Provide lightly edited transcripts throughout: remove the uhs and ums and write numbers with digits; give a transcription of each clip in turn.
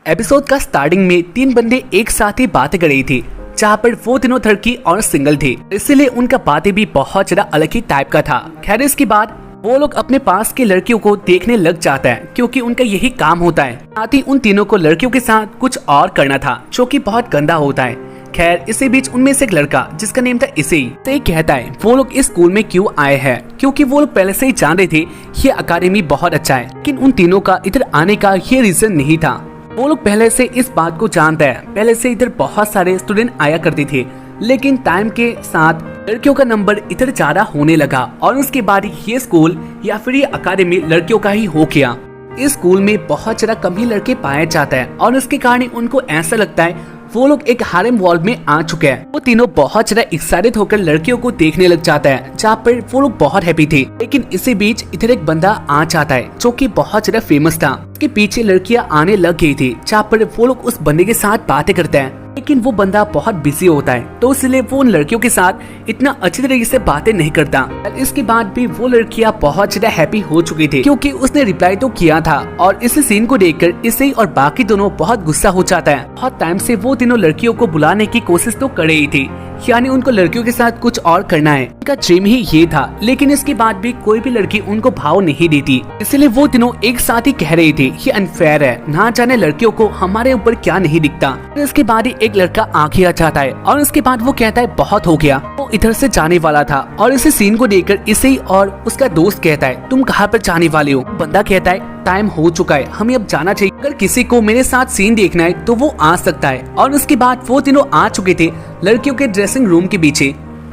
Episode का starting में तीन बंदे एक साथ ही बातें कर रही थी, जहाँ पर वो तीनों लड़की और सिंगल थे, इसलिए उनका बातें भी बहुत ज्यादा अलग ही टाइप का था। खैर इसके बाद वो लोग अपने पास की लड़कियों को देखने लग जाता है, क्योंकि उनका यही काम होता है। साथ ही उन तीनों को लड़कियों के साथ कुछ और करना था, जो कि बहुत गंदा होता है। खैर इसी बीच उनमें से एक लड़का जिसका नेम था इसे कहता है वो लोग इस स्कूल में क्यों आए हैं, क्योंकि वो लोग पहले से ही जान रहे थे ये अकादमी बहुत अच्छा है, लेकिन उन तीनों का इधर आने का ये रीजन नहीं था। वो लोग पहले से इस बात को जानते हैं, पहले से इधर बहुत सारे स्टूडेंट आया करते थे, लेकिन टाइम के साथ लड़कियों का नंबर इधर ज्यादा होने लगा और उसके बाद ये स्कूल या फिर ये अकादमी लड़कियों का ही हो गया। इस स्कूल में बहुत ज्यादा कम ही लड़के पाए जाते हैं और उसके कारण उनको ऐसा लगता है वो लोग एक हारेम वर्ल्ड में आ चुके हैं। वो तीनों बहुत ज्यादा एक्साइटेड होकर लड़कियों को देखने लग जाता है, जहाँ पर वो लोग बहुत हैप्पी थे। लेकिन इसी बीच इधर एक बंदा आ जाता है जो कि बहुत ज्यादा फेमस था। उसके पीछे लड़कियां आने लग गई थी, जहाँ पर वो लोग उस बंदे के साथ बातें करते हैं, लेकिन वो बंदा बहुत बिजी होता है, तो इसलिए वो उन लड़कियों के साथ इतना अच्छी तरीके से बातें नहीं करता। इसके बाद भी वो लड़कियां बहुत ज्यादा हैप्पी हो चुकी थी, क्योंकि उसने रिप्लाई तो किया था। और इस सीन को देखकर इसे और बाकी दोनों बहुत गुस्सा हो जाता है। बहुत टाइम से वो तीनों लड़कियों को बुलाने की कोशिश तो कर रही थी, यानी उनको लड़कियों के साथ कुछ और करना है, उनका ड्रीम ही ये था। लेकिन इसके बाद भी कोई भी लड़की उनको भाव नहीं देती, इसलिए वो तीनों एक साथ ही कह रही थी ये अनफेयर है, ना जाने लड़कियों को हमारे ऊपर क्या नहीं दिखता। इसके बाद ही एक लड़का आगे आ जाता है और उसके बाद वो कहता है बहुत हो गया। वो इधर से जाने वाला था और इस सीन को देखकर इसे और उसका दोस्त कहता है तुम कहाँ पर जाने वाले हो। बंदा कहता है टाइम हो चुका है, हमें अब जाना चाहिए। अगर किसी को मेरे साथ सीन देखना है तो वो आ सकता है। और उसके बाद वो तीनों आ चुके थे लड़कियों के ड्रेसिंग रूम के पीछे।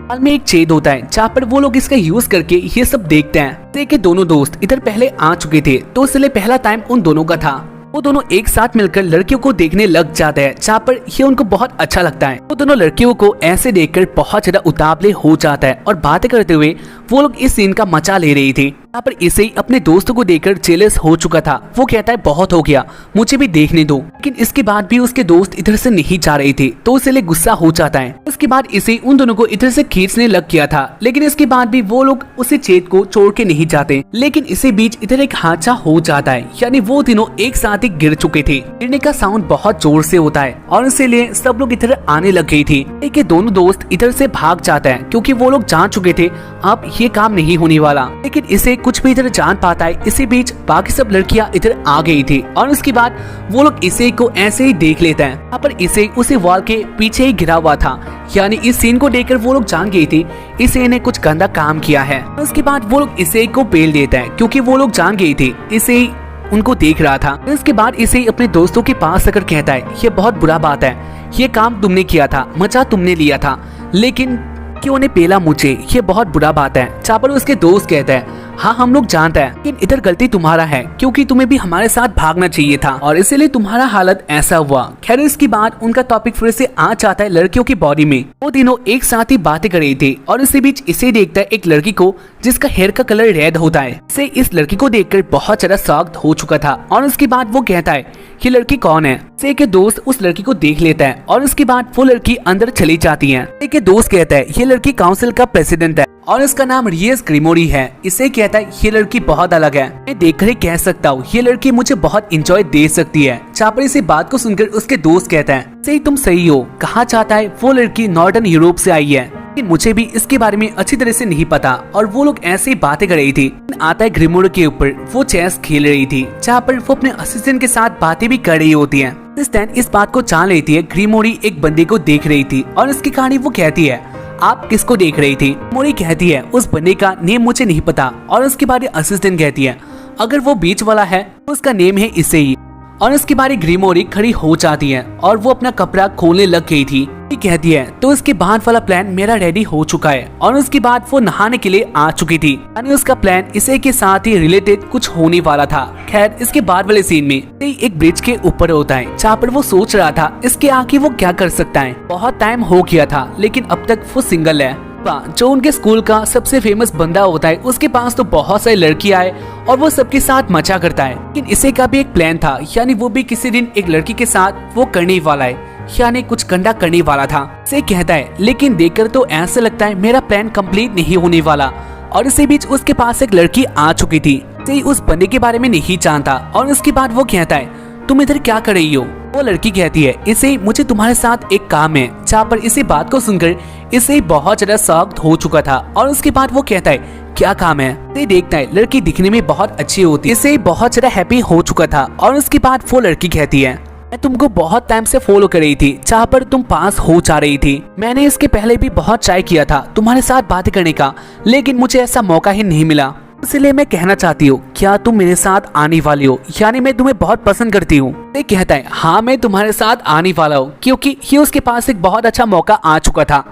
हाल में एक छेद होता है, जहाँ पर वो लोग इसका यूज करके ये सब देखते हैं। देखिए दोनों दोस्त इधर पहले आ चुके थे, तो इसलिए पहला टाइम उन दोनों का था। वो दोनों एक साथ मिलकर लड़कियों को देखने लग जाते हैं, जहाँ पर ये उनको बहुत अच्छा लगता है। वो दोनों लड़कियों को ऐसे देखकर बहुत ज्यादा उतावले हो जाता है और बातें करते हुए वो लोग इस सीन का मजा ले रही थी। यहाँ पर इसे अपने दोस्तों को देखकर जेलस हो चुका था। वो कहता है बहुत हो गया, मुझे भी देखने दो। लेकिन इसके बाद भी उसके दोस्त इधर से नहीं जा रहे थे, तो इसलिए गुस्सा हो जाता है। उसके बाद इसे उन दोनों को इधर से खींचने लग गया था, लेकिन इसके बाद भी वो लोग उसे छेद को छोड़ के नहीं जाते। लेकिन इसी बीच इधर एक हादसा हो जाता है, यानी वो तीनों एक साथ ही गिर चुके थे। गिरने का साउंड बहुत जोर से होता है और इसीलिए सब लोग इधर आने लग गई थी। लेकिन दोनों दोस्त इधर से भाग जाते हैं, क्योंकि वो लोग जान चुके थे अब ये काम नहीं होने वाला। लेकिन इसे कुछ भी इधर जान पाता है। इसी बीच बाकी सब लड़कियां इधर आ गई थी और उसके बाद वो लोग इसे को ऐसे ही देख लेते हैं। यहाँ पर इसे उसी वॉल के पीछे ही गिरा हुआ था, यानी इस सीन को देखकर वो लोग जान गई थी इसे ने कुछ गंदा काम किया है। उसके बाद वो लोग इसे को पेल देते हैं, क्योंकि वो लोग जान गई थी इसे उनको देख रहा था। इसके बाद इसे अपने दोस्तों के पास आकर कहता है ये बहुत बुरा बात है, ये काम तुमने किया था, मजा तुमने लिया था, लेकिन क्यों ने पेला मुझे, ये बहुत बुरा बात है। जहाँ पर उसके दोस्त कहते हैं हाँ हम लोग जानते हैं, लेकिन इधर गलती तुम्हारा है, क्योंकि तुम्हें भी हमारे साथ भागना चाहिए था और इसीलिए तुम्हारा हालत ऐसा हुआ। खैर इसके बाद उनका टॉपिक फिर से आ जाता है लड़कियों की बॉडी में। वो तीनों एक साथ ही बातें कर रही थी और इसी बीच इसे देखता है एक लड़की को जिसका हेयर का कलर रेड होता है। इसे इस लड़की को देखकर बहुत ज्यादा शॉक्ड हो चुका था और उसके बाद वो कहता है ये लड़की कौन है। इसे के दोस्त उस लड़की को देख लेता है और उसके बाद वो लड़की अंदर चली जाती है। इसे के दोस्त कहता है ये लड़की काउंसिल का प्रेसिडेंट है और इसका नाम रियस ग्रिमोरी है। इसे कहता है ये लड़की बहुत अलग है, मैं देखकर ही कह सकता हूँ ये लड़की मुझे बहुत इंजॉय दे सकती है। चापर इसी बात को सुनकर उसके दोस्त कहता है सही तुम सही हो, कहा चाहता है वो लड़की नॉर्दर्न यूरोप से आई है, मुझे भी इसके बारे में अच्छी तरह से नहीं पता। और वो लोग ऐसे ही बातें कर रही थी। आता है ग्रिमोरी के ऊपर, वो चेस खेल रही थी, जहाँ पर वो अपने असिस्टेंट के साथ बातें भी कर रही होती है। असिस्टेंट इस बात को जान लेती है ग्रिमोरी एक बंदे को देख रही थी और इसकी कहानी वो कहती है आप किसको देख रही थी। मोरी कहती है उस बंदे का नेम मुझे नहीं पता और उसके बाद असिस्टेंट कहती है अगर वो बीच वाला है तो उसका नेम है इसे ही। और इसके बाद ग्रिमोरी खड़ी हो जाती है और वो अपना कपड़ा खोलने लग गई थी। कहती है तो इसके बाद वाला प्लान मेरा रेडी हो चुका है। और उसके बाद वो नहाने के लिए आ चुकी थी, यानी उसका प्लान इसे के साथ ही रिलेटेड कुछ होने वाला था। खैर इसके बाद वाले सीन में एक ब्रिज के ऊपर होता है, जहाँ पर वो सोच रहा था इसके आगे वो क्या कर सकता है। बहुत टाइम हो गया था, लेकिन अब तक वो सिंगल है। जो उनके स्कूल का सबसे फेमस बंदा होता है उसके पास तो बहुत सारी लड़कियां आए और वो सबके साथ मजा करता है। लेकिन इसे का भी एक प्लान था, यानी वो भी किसी दिन एक लड़की के साथ वो करने वाला है, यानी कुछ गंदा करने वाला था। से कहता है लेकिन देखकर तो ऐसा लगता है मेरा प्लान कंप्लीट नहीं होने वाला। और इसी बीच उसके पास एक लड़की आ चुकी थी। से उस बंदे के बारे में नहीं जानता और उसके बाद वो कहता है तुम इधर क्या कर रही हो। वो लड़की कहती है इसे मुझे तुम्हारे साथ एक काम है। जहाँ पर इसी बात को सुनकर इसे बहुत ज्यादा शॉक्ड हो चुका था और उसके बाद वो कहता है क्या काम है। इसे देखता है लड़की दिखने में बहुत अच्छी होती है। इसे बहुत ज्यादा हैप्पी हो चुका था और उसके बाद वो लड़की कहती है मैं तुमको बहुत टाइम से फॉलो कर रही थी जहाँ पर तुम पास हो जा रही थी। मैंने इसके पहले भी बहुत ट्राई किया था तुम्हारे साथ बातें करने का, लेकिन मुझे ऐसा मौका ही नहीं मिला। इसलिए मैं कहना चाहती हूँ क्या तुम मेरे साथ आने वाली हो, यानी मैं तुम्हें बहुत पसंद करती हूँ। ये कहता है हाँ मैं तुम्हारे साथ आने वाला हूँ, क्योंकि ये उसके पास एक बहुत अच्छा मौका आ चुका था।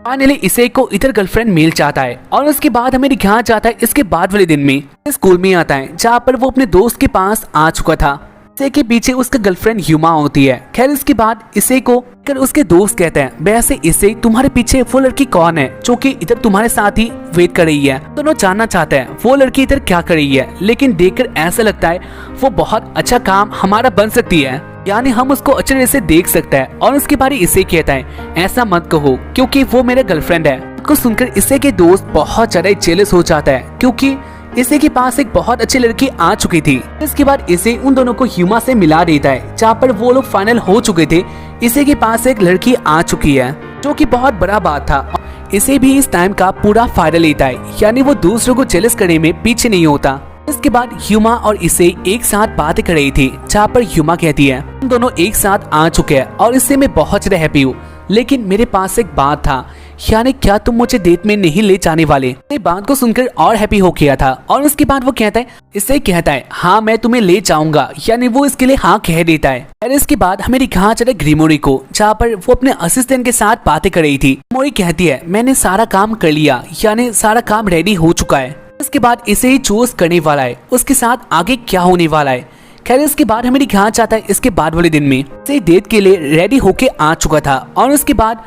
फाइनली इसे को इधर गर्लफ्रेंड मिल जाता है और उसके बाद हमें दिखाया जाता है इसके बाद वाले दिन में स्कूल में आता है जहाँ पर वो अपने दोस्त के पास आ चुका था। इसे के पीछे उसका गर्लफ्रेंड ह्यूमा होती है। खैर इसके बाद इसे को कर उसके दोस्त कहते हैं वैसे इसे तुम्हारे पीछे वो लड़की कौन है जो कि इधर तुम्हारे साथ ही वेट कर रही है। दोनों जानना चाहते हैं वो लड़की इधर क्या कर रही है, लेकिन देखकर ऐसा लगता है वो बहुत अच्छा काम हमारा बन सकती है, यानी हम उसको अच्छे तरह से देख सकते हैं। और उसके बारे इसे कहता है ऐसा मत कहो क्योंकि वो मेरा गर्लफ्रेंड है। को सुनकर इसे के दोस्त बहुत ज्यादा जेलस हो जाता है क्योंकि इसे के पास एक बहुत अच्छी लड़की आ चुकी थी। इसके बाद इसे उन दोनों को ह्यूमा से मिला देता है जहाँ पर वो लोग फाइनल हो चुके थे। इसे के पास एक लड़की आ चुकी है जो कि बहुत बड़ा बात था। इसे भी इस टाइम का पूरा फायदा लेता है, यानी वो दूसरों को जेलस करने में पीछे नहीं होता। इसके बाद ह्यूमा और इसे एक साथ बातें कर रही थी जहाँ पर ह्यूमा कहती है हम दोनों एक साथ आ चुके हैं और इससे मैं बहुत ज्यादा हैप्पी हूँ, लेकिन मेरे पास एक बात था, यानी क्या तुम मुझे डेट में नहीं ले जाने वाले। ये बात को सुनकर और हैप्पी हो गया था और उसके बाद वो कहता है इससे कहता है हाँ मैं तुम्हें ले जाऊंगा, यानी वो इसके लिए हाँ कह देता है। और इसके बाद हमें दिखाया चले ग्रीमोरी को जहाँ पर वो अपने असिस्टेंट के साथ बातें कर रही थी। ग्रीमोरी कहती है मैंने सारा काम कर लिया, यानी सारा काम रेडी हो चुका है। इसके बाद इसे ही चूज करने वाला है उसके साथ आगे क्या होने वाला है। खैर इसके बाद हमें दिखाया जाता है इसके बाद वाले दिन में इसे डेट के लिए रेडी होके आ चुका था और उसके बाद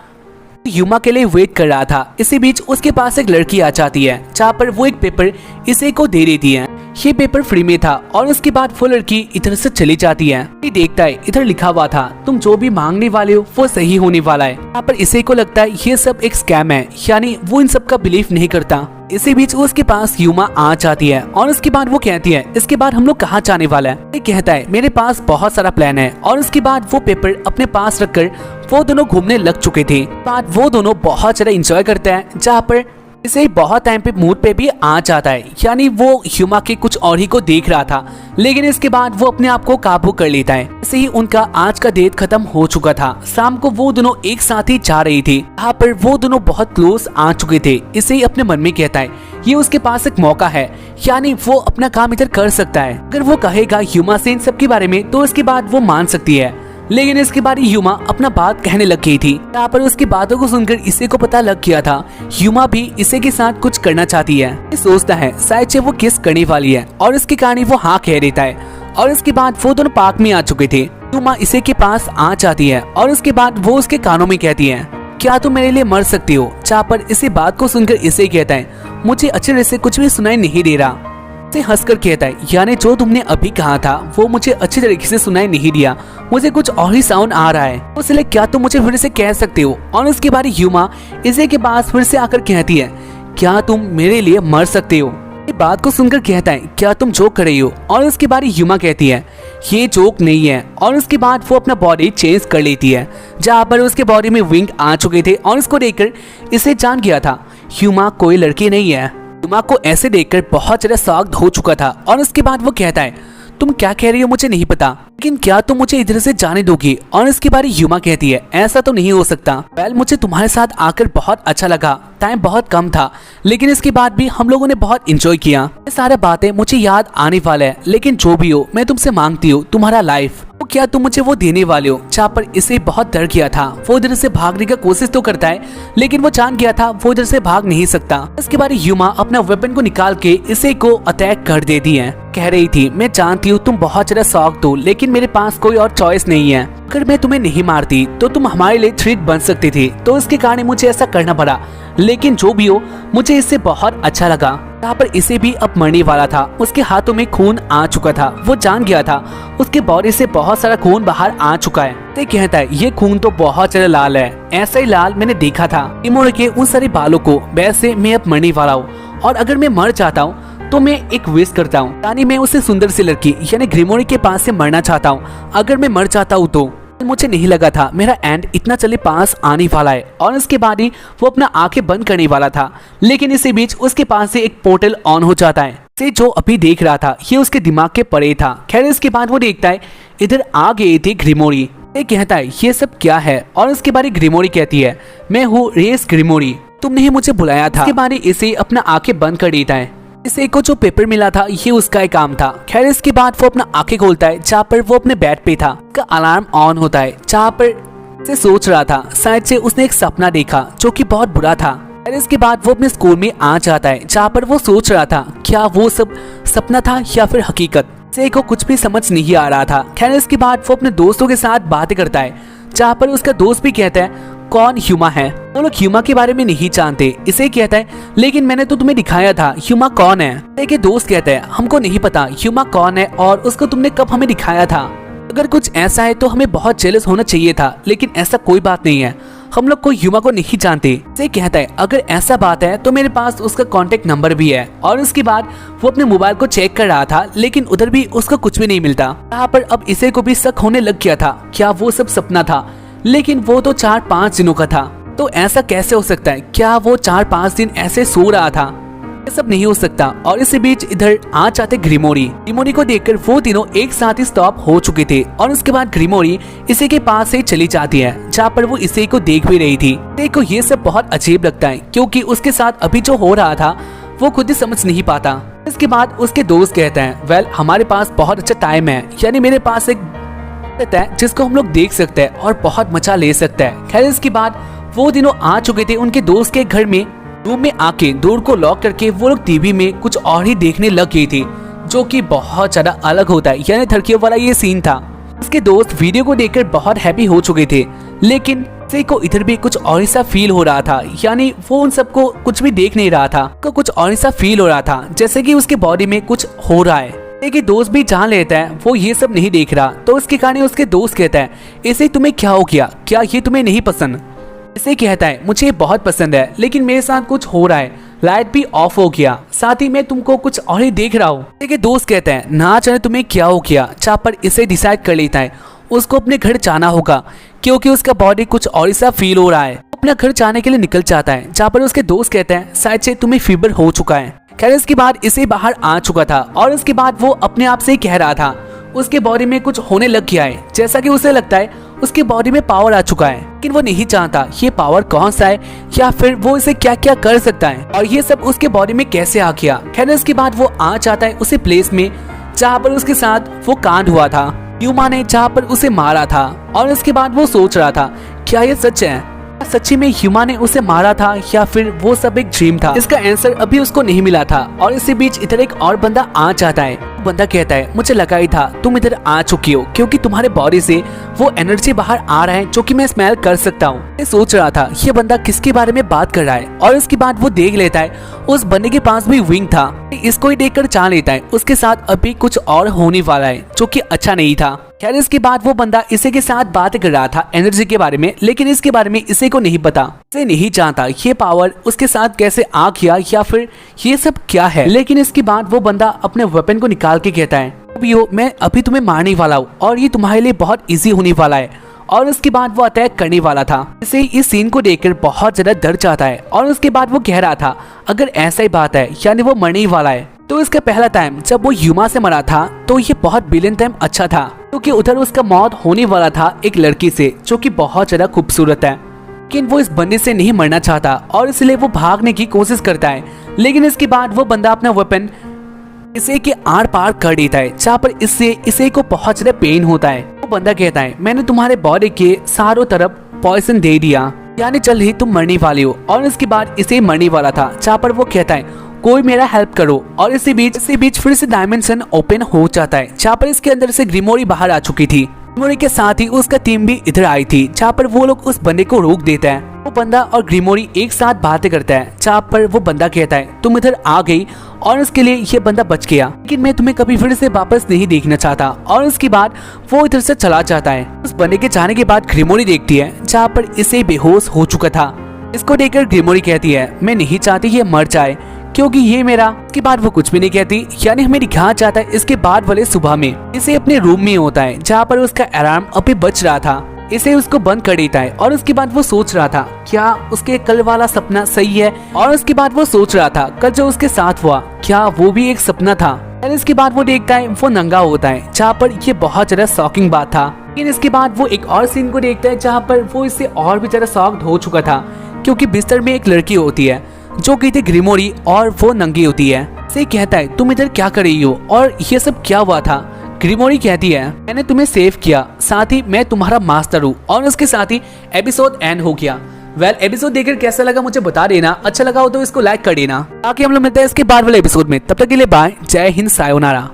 ह्यूमा के लिए वेट कर रहा था। इसी बीच उसके पास एक लड़की आ जाती है जहाँ पर वो एक पेपर इसे को दे देती है। ये पेपर फ्री में था और उसके बाद वो लड़की इधर से चली जाती है। ये देखता है इधर लिखा हुआ था तुम जो भी मांगने वाले हो वो सही होने वाला है। यहाँ पर इसे को लगता है ये सब एक स्कैम है, यानी वो इन सब का बिलीव नहीं करता। इसी बीच उसके पास ह्यूमा आ जाती है और उसके बाद वो कहती है इसके बाद हम लोग कहाँ जाने वाला है। ये कहता है मेरे पास बहुत सारा प्लान है और उसके बाद वो पेपर अपने पास रखकर वो दोनों घूमने लग चुके थे। बाद वो दोनों बहुत ज्यादा एंजॉय करते हैं जहाँ पर इसे बहुत टाइम पे मूड पे भी आ जाता है, यानी वो ह्यूमा के कुछ और ही को देख रहा था, लेकिन इसके बाद वो अपने आप को काबू कर लेता है। ऐसे ही उनका आज का डेट खत्म हो चुका था। शाम को वो दोनों एक साथ ही जा रही थी, यहाँ पर वो दोनों बहुत क्लोज आ चुके थे। इसे ही अपने मन में कहता है ये उसके पास एक मौका है, यानी वो अपना काम इधर कर सकता है। अगर वो कहेगा ह्यूमा से इन सब के बारे में तो इसके बाद वो मान सकती है, लेकिन इसके बाद ह्यूमा अपना बात कहने लग गई थी। यहाँ पर उसकी बातों को सुनकर इसे को पता लग गया था ह्यूमा भी इसे के साथ कुछ करना चाहती है। ये सोचता है शायद से वो किस करने वाली है और इसके कारण वो हाँ कह देता है। और इसके बाद वो दोनों पार्क में आ चुके थे। ह्यूमा इसे के पास आ जाती है और उसके बाद वो उसके कानों में कहती है क्या तुम मेरे लिए मर सकती हो। जहाँ पर इसी बात को सुनकर इसे कहता है मुझे अच्छे तरह से कुछ भी सुनाई नहीं दे रहा। से हंसकर कहता है यानी जो तुमने अभी कहा था वो मुझे अच्छी तरीके से सुनाई नहीं दिया, मुझे कुछ और ही साउंड आ रहा है, इसलिए क्या तुम मुझे फिर से कह सकते हो। और उसके बाद ह्यूमा इसे के पास फिर से आकर कहती है क्या तुम मेरे लिए मर सकते हो। ये बात को सुनकर कहता है क्या तुम जोक कर रही हो। और उसके बाद ह्यूमा कहती है ये जोक नहीं है। और उसके बाद वो अपना बॉडी चेंज कर लेती है जहाँ पर उसके बॉडी में विंग आ चुके थे और उसको देखकर इसे जान गया था ह्यूमा कोई लड़की नहीं है। ह्यूमा को ऐसे देखकर बहुत ज्यादा शॉक्ड हो चुका था और उसके बाद वो कहता है तुम क्या कह रही हो मुझे नहीं पता, लेकिन क्या तुम मुझे इधर से जाने दोगी। और इसके बारे ह्यूमा कहती है ऐसा तो नहीं हो सकता। वेल मुझे तुम्हारे साथ आकर बहुत अच्छा लगा, टाइम बहुत कम था, लेकिन इसके बाद भी हम लोगों ने बहुत इंजॉय किया। ये सारी बातें मुझे याद आने वाला है, लेकिन जो भी हो मैं तुमसे मांगती हूँ तुम्हारा लाइफ। तो क्या तुम मुझे वो देने वाले हो। जहाँ पर इसे बहुत डर गया था, वो इधर से भागने का कोशिश तो करता है, लेकिन वो जान गया था वो इधर से भाग नहीं सकता। इसके बाद ह्यूमा अपना वेपन को निकाल के इसे को अटैक कर देती है। कह रही थी मैं जानती हूँ तुम बहुत ज्यादा शॉक्ड हो, लेकिन मेरे पास कोई और चॉइस नहीं है। अगर मैं तुम्हें नहीं मारती तो तुम हमारे लिए थ्रेट बन सकती थी, तो इसके कारण मुझे ऐसा करना पड़ा, लेकिन जो भी हो मुझे इससे बहुत अच्छा लगा। यहाँ पर इसे भी अब मरने वाला था, उसके हाथों में खून आ चुका था, वो जान गया था उसके बॉडी से बहुत सारा खून बाहर आ चुका है। ते कहता है ये खून तो बहुत ज्यादा लाल है, ऐसा ही लाल मैंने देखा था इमोरे के उन सारे बालों को। वैसे मैं अब मरने वाला हूँ और अगर मैं मर जाता हूँ तो मैं एक विश करता हूँ, यानी मैं उसे सुंदर सी लड़की यानी ग्रीमोरी के पास से मरना चाहता हूँ। अगर मैं मर जाता हूँ तो मुझे नहीं लगा था मेरा एंड इतना चले पास आने वाला है। और इसके बाद ही वो अपना आंखें बंद करने वाला था, लेकिन इसी बीच उसके पास से एक पोर्टल ऑन हो जाता है। से जो अभी देख रहा था ये उसके दिमाग के परे था। खैर इसके बाद वो देखता है इधर आ गई थी ग्रिमोरी। ये कहता है ये सब क्या है, और उसके बारे ग्रिमोरी कहती है मैं हूँ रेस ग्रिमोरी, तुमने ही मुझे बुलाया था। इसके बारे इसे अपना आंखें बंद कर देता है। इसे को जो पेपर मिला था ये उसका ही काम था। खैर इसके बाद वो अपना आंखें खोलता है जहाँ पर वो अपने बेड पे था। उसका अलार्म ऑन होता है जहाँ पर से सोच रहा था शायद से उसने एक सपना देखा जो कि बहुत बुरा था। खैर इसके बाद वो अपने स्कूल में आ जाता है जहाँ पर वो सोच रहा था क्या वो सब सपना था या फिर हकीकत। से को कुछ भी समझ नहीं आ रहा था। खैर इसके बाद वो अपने दोस्तों के साथ बातें करता है जहाँ पर उसका दोस्त भी कहता है कौन ह्यूमा है। वो लोग ह्यूमा के बारे में नहीं जानते। इसे कहता है लेकिन मैंने तो तुम्हें दिखाया था ह्यूमा कौन है। एक दोस्त कहता है हमको नहीं पता ह्यूमा कौन है और उसको तुमने कब हमें दिखाया था। अगर कुछ ऐसा है तो हमें बहुत जेलस होना चाहिए था, लेकिन ऐसा कोई बात नहीं है, हम लोग कोई ह्यूमा को नहीं जानते। इसे कहता है अगर ऐसा बात है तो मेरे पास उसका कांटेक्ट नंबर भी है। और उसके बाद वो अपने मोबाइल को चेक कर रहा था, लेकिन उधर भी उसका कुछ भी नहीं मिलता। यहाँ पर अब इसे को भी शक होने लग गया था क्या वो सब सपना था, लेकिन वो तो 4-5 दिनों का था, तो ऐसा कैसे हो सकता है। क्या वो 4-5 दिन ऐसे सो रहा था, ये सब नहीं हो सकता। और इसी बीच इधर आ जाते ग्रिमोरी। ग्रिमोरी को देखकर वो तीनों एक साथ ही स्टॉप हो चुके थे। और उसके बाद ग्रिमोरी इसे के पास से चली जाती है जहाँ पर वो इसे को देख भी रही थी। देखो ये सब बहुत अजीब लगता है क्योंकि उसके साथ अभी जो हो रहा था वो खुद ही समझ नहीं पाता। इसके बाद उसके दोस्त कहते हैं वेल हमारे पास बहुत अच्छा टाइम है, यानी मेरे पास एक है जिसको हम लोग देख सकते हैं और बहुत मजा ले सकते हैं। खैर इसके बाद वो दिनों आ चुके थे उनके दोस्त के घर में। रूम में आके डोर को लॉक करके वो लोग टीवी में कुछ और ही देखने लग गई थी, जो कि बहुत ज्यादा अलग होता है, यानी थर्कियों वाला ये सीन था। उसके दोस्त वीडियो को देखकर बहुत हैप्पी हो चुके थे, लेकिन से को इधर भी कुछ और सा फील हो रहा था, यानी वो उन सबको कुछ भी देख नहीं रहा था, को कुछ और सा फील हो रहा था जैसे कि उसके बॉडी में कुछ हो रहा है। कि दोस्त भी जान लेता है वो ये सब नहीं देख रहा, तो उसके कारण उसके दोस्त कहता है इसे तुम्हें क्या हो गया, क्या ये तुम्हें नहीं पसंद। इसे कहता है मुझे बहुत पसंद है, लेकिन मेरे साथ कुछ हो रहा है, लाइट भी ऑफ हो गया, साथ ही मैं तुमको कुछ और ही देख रहा हूँ। देखिए दोस्त कहता है ना जाने तुम्हें क्या हो गया। जहाँ पर इसे डिसाइड कर लेता है उसको अपने घर जाना होगा क्योंकि उसका बॉडी कुछ और सा फील हो रहा है। अपने घर जाने के लिए निकल जाता है जहाँ पर उसके दोस्त कहते हैं शायद से तुम्हें फीवर हो चुका है। खैर इसके बाद इसे बाहर आ चुका था और उसके बाद वो अपने आप से कह रहा था उसके बॉडी में कुछ होने लग गया है, जैसा कि उसे लगता है उसके बॉडी में पावर आ चुका है, लेकिन वो नहीं जानता ये पावर कौन सा है या फिर वो इसे क्या क्या कर सकता है और ये सब उसके बॉडी में कैसे आ गया। खैर इसके बाद वो आ जाता है उसी प्लेस में जहाँ पर उसके साथ वो कांड हुआ था, ह्यूमा ने जहाँ पर उसे मारा था। और इसके बाद वो सोच रहा था क्या ये सच है, सच्ची में ह्यूमा ने उसे मारा था या फिर वो सब एक ड्रीम था। इसका आंसर अभी उसको नहीं मिला था। और इसी बीच इधर एक और बंदा आ जाता है। बंदा कहता है मुझे लगा ही था तुम इधर आ चुकी हो क्योंकि तुम्हारे बॉडी से वो एनर्जी बाहर आ रहा है जो कि मैं स्मेल कर सकता हूँ। मैं सोच रहा था ये बंदा किसके बारे में बात कर रहा है। और इसके बाद वो देख लेता है उस बंदे के पास भी विंग था। इसको ही देखकर जान लेता है उसके साथ अभी कुछ और होने वाला है जो कि अच्छा नहीं था। खैर इसके बाद वो बंदा इसे के साथ बात कर रहा था एनर्जी के बारे में, लेकिन इसके बारे में इसे को नहीं पता। इसे नहीं जानता ये पावर उसके साथ कैसे आ गया या फिर ये सब क्या है। लेकिन इसके बाद वो बंदा अपने वेपन को निकाल के कहता है मैं अभी तुम्हें मारने वाला हूँ और ये तुम्हारे लिए बहुत इजी होने वाला है। और उसके बाद वो अटैक करने वाला था। इसे इस सीन को देखकर बहुत ज्यादा डर जाता है। और उसके बाद वो कह रहा था अगर ऐसा ही बात है यानी वो मरने ही वाला है, तो इसका पहला टाइम जब वो ह्यूमा से मरा था तो ये बहुत बिलियन टाइम अच्छा था, क्योंकि उधर उसका मौत होने वाला था एक लड़की से जो कि बहुत ज्यादा खूबसूरत है। लेकिन वो इस बंदे से नहीं मरना चाहता और इसलिए वो भागने की कोशिश करता है। लेकिन इसके बाद वो बंदा अपना वेपन इसे के आर पार कर देता है जहाँ पर इसे को बहुत ज्यादा पेन होता है। वो बंदा कहता है मैंने तुम्हारे बॉडी के चारों तरफ पॉइजन दे दिया, यानी जल्द ही तुम मरने वाली हो। और इसके बाद इसे मरने वाला था जहाँ पर वो कहता है कोई मेरा हेल्प करो। और इसी बीच फिर से डायमेंशन ओपन हो जाता है जहाँ पर इसके अंदर से ग्रिमोरी बाहर आ चुकी थी। ग्रिमोरी के साथ ही उसका टीम भी इधर आई थी जहाँ पर वो लोग उस बंदे को रोक देता है। वो बंदा और ग्रिमोरी एक साथ बातें करता है जहाँ पर वो बंदा कहता है तुम इधर आ गई और इसके लिए ये बंदा बच गया, लेकिन मैं तुम्हें कभी फिर से वापस नहीं देखना चाहता। और उसके बाद वो इधर से चला जाता है। उस बंदे के जाने के बाद ग्रिमोरी देखती है जहाँ पर इसे बेहोश हो चुका था। इसको देखकर ग्रिमोरी कहती है मैं नहीं चाहती ये मर जाए क्योंकि ये मेरा। इसके बाद वो कुछ भी नहीं कहती, यानी हमें दिखाया जाता है इसके बाद वाले सुबह में इसे अपने रूम में होता है जहाँ पर उसका अलार्म अभी बज रहा था। इसे उसको बंद कर देता है और उसके बाद वो सोच रहा था क्या उसके कल वाला सपना सही है, और उसके बाद वो सोच रहा था कल जो उसके साथ हुआ क्या वो भी एक सपना था। और इसके बाद वो देखता है वो नंगा होता है, जहाँ पर ये बहुत ज्यादा शॉकिंग बात था। लेकिन इसके बाद वो एक और सीन को देखता है जहाँ पर वो इससे और भी ज्यादा शॉक्ड हो चुका था, क्योंकि बिस्तर में एक लड़की होती है जो की थी ग्रिमोरी, और वो नंगी होती है। से कहता है तुम इधर क्या कर रही हो और ये सब क्या हुआ था। ग्रिमोरी कहती है मैंने तुम्हें सेव किया, साथ ही मैं तुम्हारा मास्टर हूँ, और उसके साथ ही एपिसोड एंड हो गया। एपिसोड देखकर कैसा लगा मुझे बता देना, अच्छा लगा हो तो इसको लाइक कर देना, ताकि हम लोग मिलते हैं इसके बाद वाले एपिसोड में। तब तक के लिए बाय, जय हिंद, सायोनारा।